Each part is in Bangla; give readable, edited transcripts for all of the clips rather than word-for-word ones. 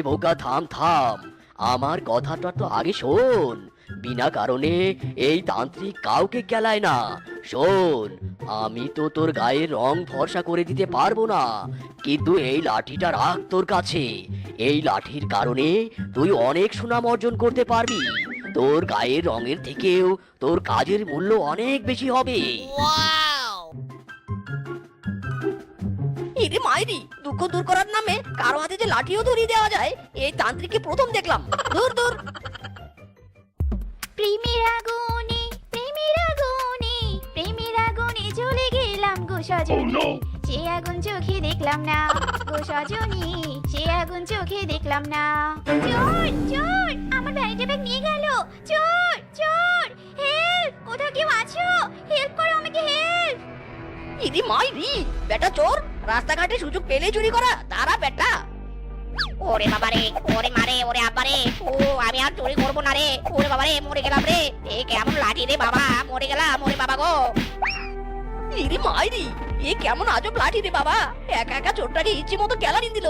বোকা থাম থাম, আমার কথাটা তো আগে শোন। বিনা কারণে এই তান্ত্রিক কাউকে কেলায় না। শোন, আমি তো তোর গায়ের রং ফর্সা করে দিতে পারবো না, কিন্তু এই লাঠিটা রাখ তোর কাছে। এই লাঠির কারণে তুই অনেক সুনাম অর্জন করতে পারবি। তোর গায়ের রঙের থেকেও তোর কাজের মূল্য অনেক বেশি হবে। ইরে মাইরি, দুঃখ দূর করার নামে কারো হাতে যে লাঠিও ধরিয়ে দেওয়া যায়, এই তান্ত্রিককে প্রথম দেখলাম। দূর দূর। প্রেমের আগুনে, প্রেমের আগুনে, প্রেমের আগুনে জ্বলে গেলাম গো সজনী। সে আগুন চোখে দেখলাম না গো সজনী, সে আগুন চোখে দেখলাম না। চোর চোর, আমার ভ্যানিটি ব্যাগ নিয়ে গেল। চোর চোর, হেল্প, কোথাও কেউ আছো? হেল্প করো আমাকে, হেল্প। ইরে মাইরি, বেটা চোর, রাস্তাঘাটে সুযোগ পেলে চুরি করা, তারা বেটা। ওরে বাবারে, ওরে মারে, ওরে আব্বারে, ও আমি আর চুরি করবো না রে। ওরে বাবারে, মরে গেলাম রে। এ কেমন লাঠি রে বাবা, মরে গেলাম, ওরে বাবা গো। ইরে মাইরি, এ কেমন আজব লাঠি রে বাবা, একা একা চোরটাকে ইচ্ছে মতো কেলানি দিল।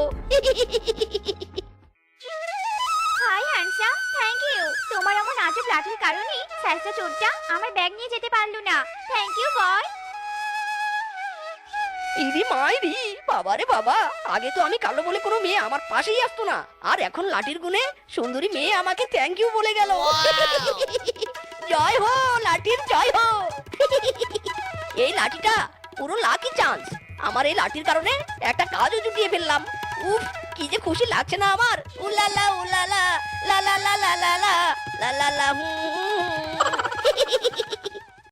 Hi handsome, thank you. তোমার এমন আজব লাঠির কারণে স্যাসটা চোরটা আমার ব্যাগ নিয়ে যেতে পারলো না। থ্যাংক ইউ বয়। ইরি মাইরি, বাবারে বাবা, আগে তো আমি কালো বলে কোনো মেয়ে আমার পাশেই আসতো না, আর এখন লাঠির গুণে সুন্দরী মেয়ে আমাকে থ্যাংক ইউ বলে গেল। জয় হো লাঠির, জয় হো। এই লাঠিটা পুরো লাকি চান্স। আমার এই লাঠির কারণে একটা কাজও জুটিয়ে ফেললাম। উফ, কি যে খুশি লাগছে না আমার। উলালা উলালা, লা লা লা লা লা লা লা লা লা।